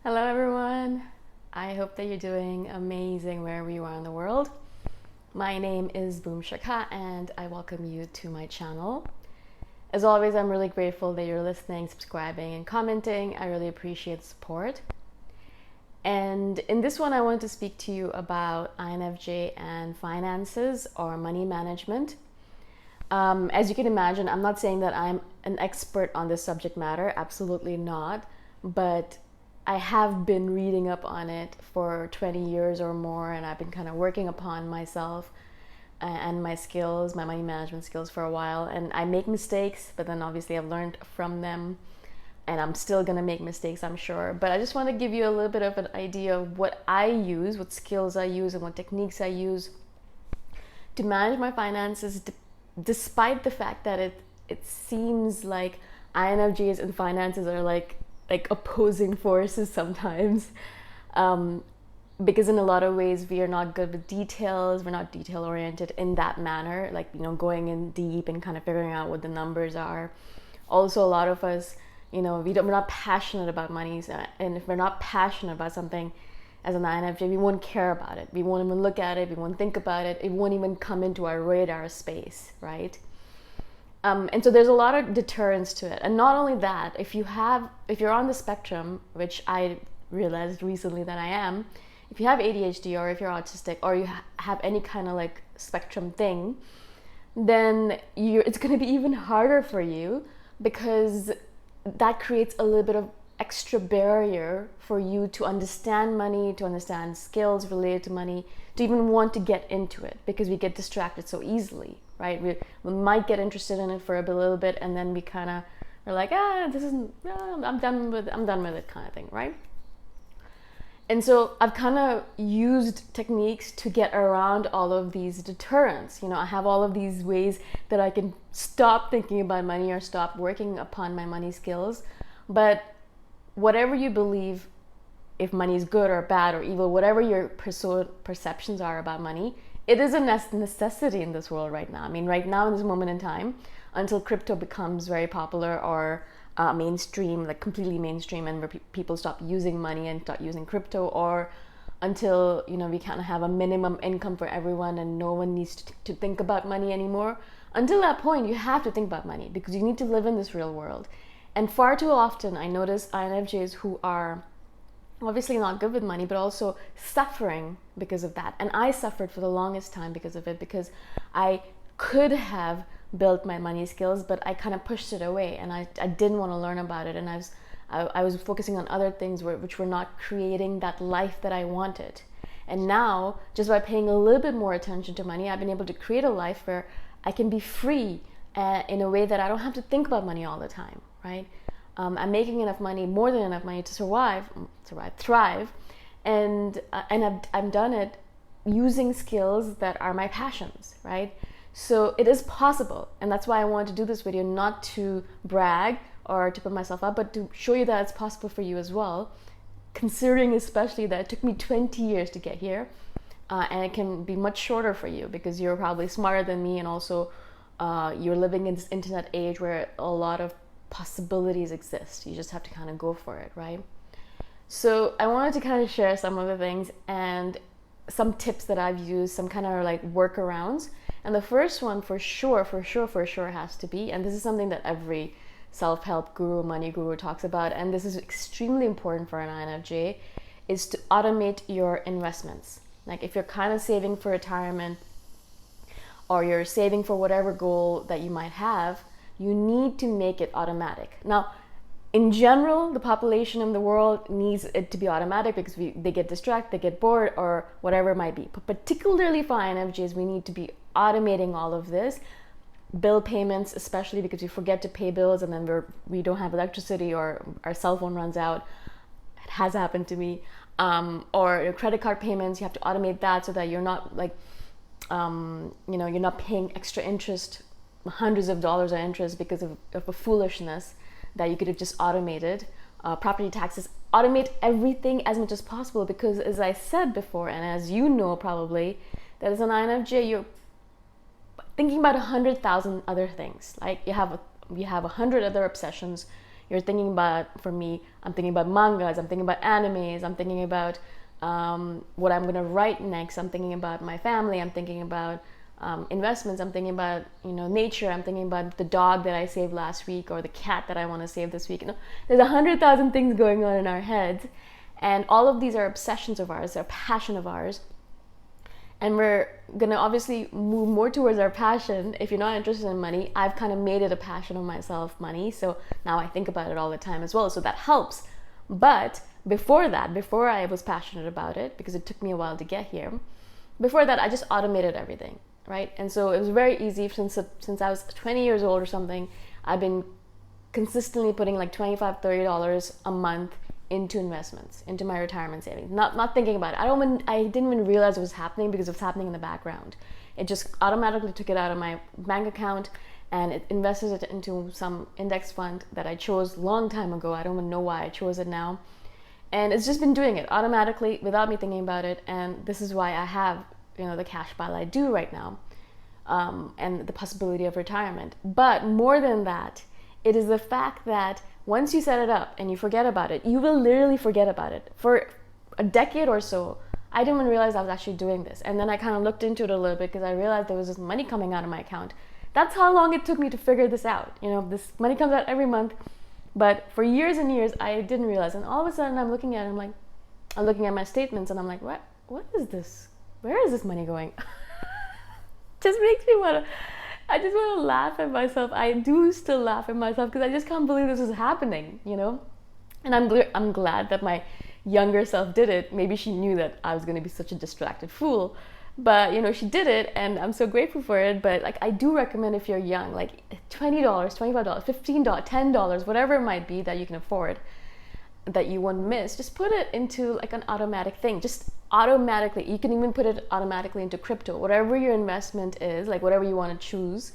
Hello, everyone. I hope that you're doing amazing wherever you are in the world. My name is Shikha, and I welcome you to my channel. As always, I'm really grateful that you're listening, subscribing, and commenting. I really appreciate the support. And in this one, I want to speak to you about INFJ and finances or money management. As you can imagine, I'm not saying that I'm an expert on this subject matter, absolutely not, but I have been reading up on it for 20 years or more, and I've been kind of working upon myself and my skills, my money management skills for a while. And I make mistakes, but then obviously I've learned from them, and I'm still gonna make mistakes, I'm sure. But I just want to give you a little bit of an idea of what I use, what skills I use, and what techniques I use to manage my finances, despite the fact that it seems like INFJs and finances are like opposing forces sometimes, because in a lot of ways we are not good with details. We're not detail oriented in that manner, like, going in deep and kind of figuring out what the numbers are. Also, a lot of us, we're not passionate about money, and if we're not passionate about something as an INFJ, we won't care about it. We won't even look at it. We won't think about it. It won't even come into our radar space, right? And so there's a lot of deterrence to it. And not only that, if you're on the spectrum, which I realized recently that I am, if you have ADHD or if you're autistic or you have any kind of like spectrum thing, then it's going to be even harder for you, because that creates a little bit of extra barrier for you to understand money, to understand skills related to money, to even want to get into it, because we get distracted so easily, right? We might get interested in it for a little bit, and then we kind of are like, I'm done with it kind of thing, right? And so I've kind of used techniques to get around all of these deterrents. I have all of these ways that I can stop thinking about money or stop working upon my money skills. But whatever you believe, if money is good or bad or evil, whatever your perceptions are about money, it is a necessity in this world right now. I mean, right now in this moment in time, until crypto becomes very popular or mainstream, like completely mainstream, and where people stop using money and start using crypto, or until we kind of have a minimum income for everyone and no one needs to think about money anymore. Until that point, you have to think about money, because you need to live in this real world. And far too often I notice INFJs who are obviously not good with money, but also suffering because of that. And I suffered for the longest time because of it, because I could have built my money skills, but I kind of pushed it away, and I didn't want to learn about it, and I was focusing on other things which were not creating that life that I wanted. And now, just by paying a little bit more attention to money, I've been able to create a life where I can be free in a way that I don't have to think about money all the time, right? I'm making enough money, more than enough money to thrive, and I've done it using skills that are my passions, right? So it is possible, and that's why I wanted to do this video, not to brag or to put myself up, but to show you that it's possible for you as well, considering especially that it took me 20 years to get here, and it can be much shorter for you, because you're probably smarter than me, and also you're living in this internet age where a lot of possibilities exist. You just have to kind of go for it, right? So I wanted to kind of share some of the things and some tips that I've used, some kind of like workarounds. And the first one for sure has to be, and this is something that every self-help guru, money guru talks about, and this is extremely important for an INFJ, is to automate your investments. Like if you're kind of saving for retirement, or you're saving for whatever goal that you might have, you need to make it automatic. Now, in general, the population in the world needs it to be automatic, because they get distracted, they get bored, or whatever it might be. But particularly for INFJs, we need to be automating all of this. Bill payments, especially, because we forget to pay bills, and then we don't have electricity, or our cell phone runs out. It has happened to me. Or your credit card payments, you have to automate that so that you're not like, you're not paying extra interest, hundreds of dollars of interest, because of a foolishness that you could have just automated. Property taxes, automate everything as much as possible, because as I said before, and as you know probably, that as an INFJ, you're thinking about 100,000 other things. Like you have 100 other obsessions. You're thinking about, for me, I'm thinking about mangas, I'm thinking about animes, I'm thinking about what I'm gonna write next, I'm thinking about my family, I'm thinking about investments, I'm thinking about nature, I'm thinking about the dog that I saved last week or the cat that I want to save this week. There's 100,000 things going on in our heads, and all of these are obsessions of ours, they're passion of ours. And we're gonna obviously move more towards our passion. If you're not interested in money, I've kind of made it a passion of myself, money. So now I think about it all the time as well. So that helps. But before that, before I was passionate about it, because it took me a while to get here, before that I just automated everything, right? And so it was very easy since I was 20 years old or something. I've been consistently putting like $25, $30 a month into investments, into my retirement savings, not thinking about it. I didn't even realize it was happening because it was happening in the background. It just automatically took it out of my bank account and it invested it into some index fund that I chose long time ago. I don't even know why I chose it now. And it's just been doing it automatically without me thinking about it. And this is why I have, the cash pile I do right now, and the possibility of retirement. But more than that, it is the fact that once you set it up and you forget about it, you will literally forget about it. For a decade or so, I didn't even realize I was actually doing this. And then I kind of looked into it a little bit because I realized there was this money coming out of my account. That's how long it took me to figure this out. This money comes out every month. But for years and years, I didn't realize. And all of a sudden, I'm looking at my statements and I'm like, what is this? Where is this money going? Just makes me I just want to laugh at myself. I do still laugh at myself because I just can't believe this is happening, And I'm glad that my younger self did it. Maybe she knew that I was going to be such a distracted fool, but she did it, and I'm so grateful for it. But I do recommend, if you're young, like $20, $25, $15, $10, whatever it might be that you can afford, that you won't miss, just put it into like an automatic thing. Just automatically, you can even put it automatically into crypto, whatever your investment is, like whatever you want to choose.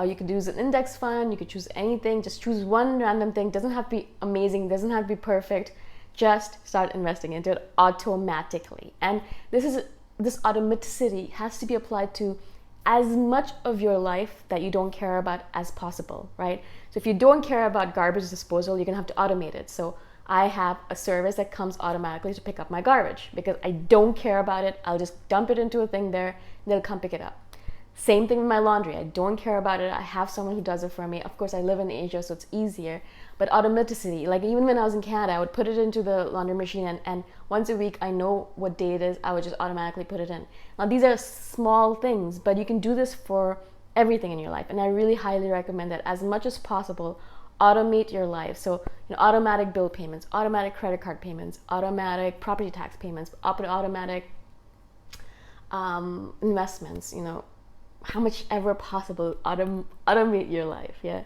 You could use an index fund, you could choose anything, just choose one random thing. Doesn't have to be amazing, doesn't have to be perfect, just start investing into it automatically. And this automaticity has to be applied to as much of your life that you don't care about as possible, right? So if you don't care about garbage disposal, you're gonna have to automate it. So I have a service that comes automatically to pick up my garbage because I don't care about it. I'll just dump it into a thing there and they'll come pick it up. Same thing with my laundry. I don't care about it. I have someone who does it for me. Of course, I live in Asia, so it's easier. But automaticity, like even when I was in Canada, I would put it into the laundry machine and once a week, I know what day it is. I would just automatically put it in. Now, these are small things, but you can do this for everything in your life. And I really highly recommend that as much as possible, automate your life. So automatic bill payments, automatic credit card payments, automatic property tax payments, automatic investments, how much ever possible, automate your life. Yeah.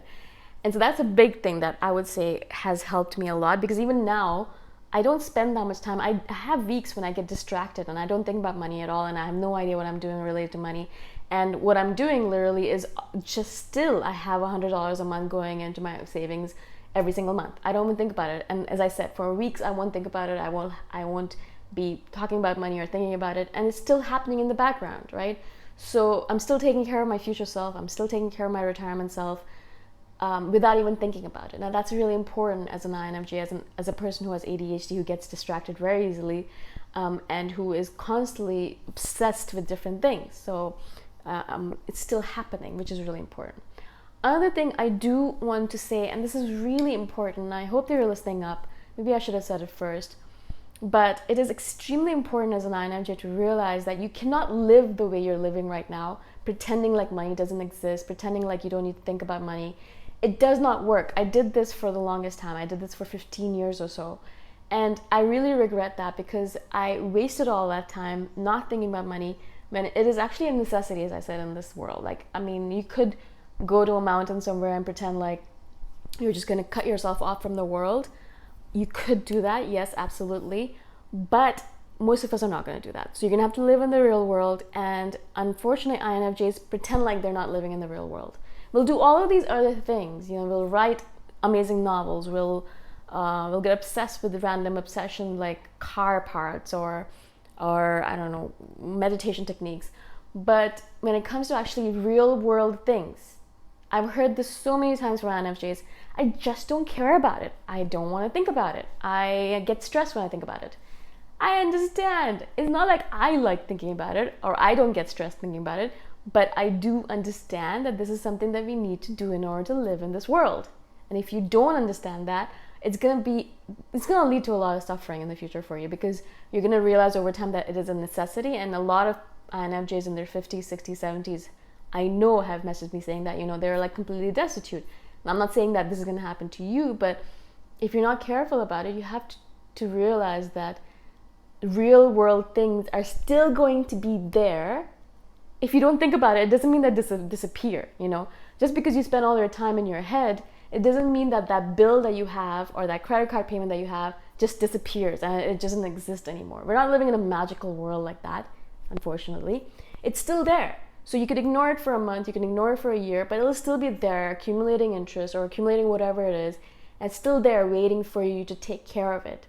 And so that's a big thing that I would say has helped me a lot, because even now I don't spend that much time. I have weeks when I get distracted and I don't think about money at all, and I have no idea what I'm doing related to money. And what I'm doing literally is just still, I have $100 a month going into my savings every single month. I don't even think about it. And as I said, for weeks, I won't think about it. I won't be talking about money or thinking about it. And it's still happening in the background, right? So I'm still taking care of my future self. I'm still taking care of my retirement self without even thinking about it. Now that's really important as an INFJ, as a person who has ADHD, who gets distracted very easily, and who is constantly obsessed with different things. So it's still happening, which is really important. Another thing I do want to say, and this is really important, and I hope they're listening up. Maybe I should have said it first. But it is extremely important as an INFJ to realize that you cannot live the way you're living right now, pretending like money doesn't exist, pretending like you don't need to think about money. It does not work. I did this for the longest time. I did this for 15 years or so. And I really regret that, because I wasted all that time not thinking about money, when it is actually a necessity, as I said, in this world. You could go to a mountain somewhere and pretend like you're just going to cut yourself off from the world. You could do that, yes, absolutely. But most of us are not going to do that. So you're going to have to live in the real world. And unfortunately, INFJs pretend like they're not living in the real world. We'll do all of these other things. We'll write amazing novels. We'll get obsessed with random obsession like car parts or I don't know, meditation techniques. But when it comes to actually real world things, I've heard this so many times from INFJs. I just don't care about it. I don't want to think about it. I get stressed when I think about it. I understand. It's not like I like thinking about it or I don't get stressed thinking about it, but I do understand that this is something that we need to do in order to live in this world. And if you don't understand that, it's going to lead to a lot of suffering in the future for you, because you're going to realize over time that it is a necessity. And a lot of INFJs in their 50s, 60s, 70s, I know, have messaged me saying that, they're like completely destitute. And I'm not saying that this is going to happen to you, but if you're not careful about it, you have to realize that real world things are still going to be there. If you don't think about it, it doesn't mean that this will disappear. Just because you spend all your time in your head, it doesn't mean that that bill that you have or that credit card payment that you have just disappears and it doesn't exist anymore. We're not living in a magical world like that, unfortunately. It's still there. So you could ignore it for a month, you can ignore it for a year, but it'll still be there, accumulating interest or accumulating whatever it is, and it's still there waiting for you to take care of it.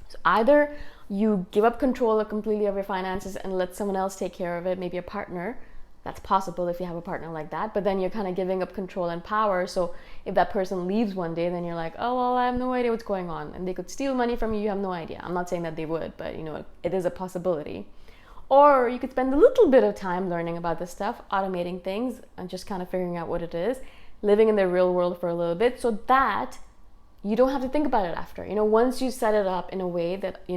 So either you give up control completely of your finances and let someone else take care of it, maybe a partner. That's possible if you have a partner like that, but then you're kind of giving up control and power. So if that person leaves one day, then you're like, oh, well, I have no idea what's going on. And they could steal money from you, you have no idea. I'm not saying that they would, but it is a possibility. Or you could spend a little bit of time learning about this stuff, automating things and just kind of figuring out what it is, living in the real world for a little bit, so that you don't have to think about it after. Once you set it up in a way that, you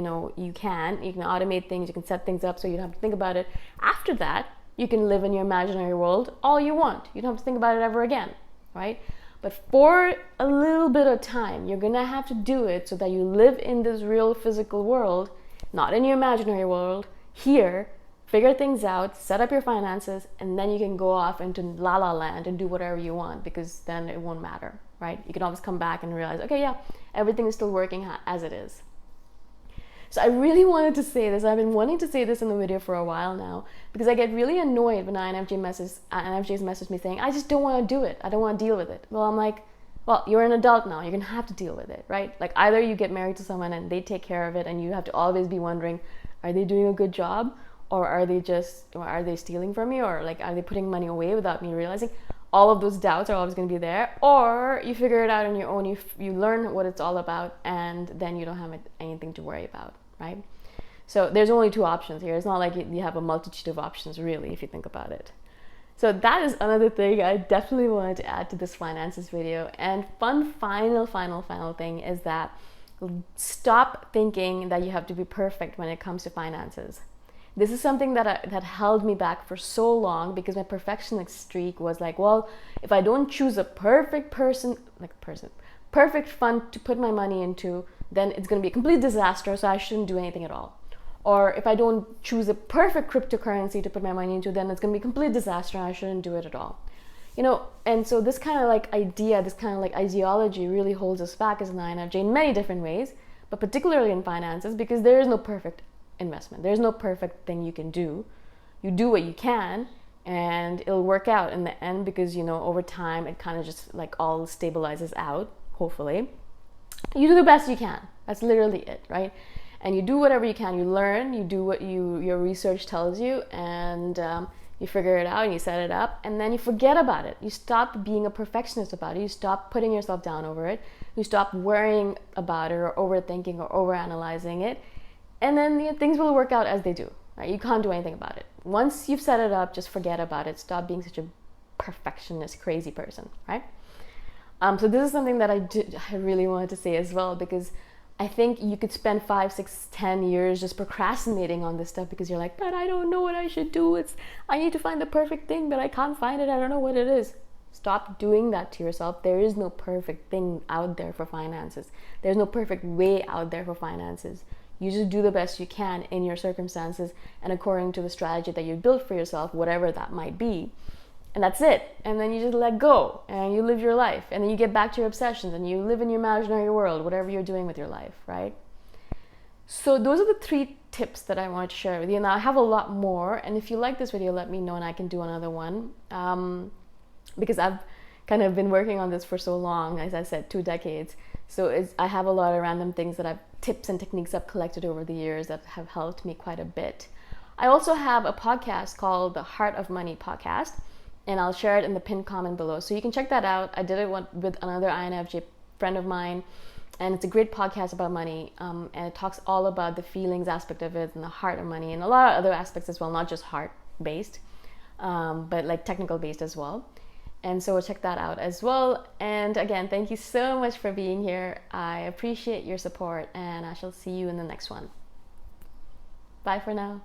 can automate things, you can set things up so you don't have to think about it. After that, you can live in your imaginary world all you want. You don't have to think about it ever again, right? But for a little bit of time, you're gonna have to do it so that you live in this real physical world, not in your imaginary world, here, figure things out, set up your finances, and then you can go off into la la land and do whatever you want, because then it won't matter, right? You can always come back and realize, okay, yeah, everything is still working as it is. So I really wanted to say this. I've been wanting to say this in the video for a while now, because I get really annoyed when INFJs message me saying, I just don't want to do it. I don't want to deal with it. Well, I'm like, well, you're an adult now. You're going to have to deal with it, right? Like either you get married to someone and they take care of it and you have to always be wondering, are they doing a good job? Or are they stealing from me? Or like, are they putting money away without me realizing? All of those doubts are always going to be there. Or you figure it out on your own, you learn what it's all about, and then you don't have anything to worry about, right? So there's only two options here. It's not like you have a multitude of options, really, if you think about it. So that is another thing I definitely wanted to add to this finances video. And final thing is that stop thinking that you have to be perfect when it comes to finances. This is something that held me back for so long, because my perfectionist streak was like, well, if I don't choose a perfect perfect fund to put my money into, then it's going to be a complete disaster, so I shouldn't do anything at all. Or if I don't choose a perfect cryptocurrency to put my money into, then it's going to be a complete disaster and I shouldn't do it at all. And so this kind of like idea, this kind of like ideology really holds us back as an INFJ in many different ways, but particularly in finances, because there is no perfect investment. There's no perfect thing you can do. You do what you can and it'll work out in the end, because over time it kind of just like all stabilizes out, hopefully. You do the best you can. That's literally it, right? And you do whatever you can. You learn, you do what your research tells you, and you figure it out and you set it up, and then you forget about it. You stop being a perfectionist about it. You stop putting yourself down over it. You stop worrying about it or overthinking or overanalyzing it. And then things will work out as they do, right? You can't do anything about it. Once you've set it up, just forget about it. Stop being such a perfectionist, crazy person, right? So this is something that I really wanted to say as well, because I think you could spend 5, 6, 10 years just procrastinating on this stuff because you're like, but I don't know what I should do. I need to find the perfect thing, but I can't find it. I don't know what it is. Stop doing that to yourself. There is no perfect thing out there for finances. There's no perfect way out there for finances. You just do the best you can in your circumstances and according to the strategy that you built for yourself, whatever that might be. And that's it. And then you just let go and you live your life. And then you get back to your obsessions and you live in your imaginary world, whatever you're doing with your life, right? So those are the 3 tips that I wanted to share with you. Now I have a lot more. And if you like this video, let me know and I can do another one. Because I've kind of been working on this for so long, as I said, 2 decades. So I have a lot of random things tips and techniques I've collected over the years that have helped me quite a bit. I also have a podcast called the Heart of Money podcast. and I'll share it in the pinned comment below. So you can check that out. I did it with another INFJ friend of mine, and it's a great podcast about money, and it talks all about the feelings aspect of it and the heart of money and a lot of other aspects as well, not just heart based, but like technical based as well. And so check that out as well. And again, thank you so much for being here. I appreciate your support, and I shall see you in the next one. Bye for now.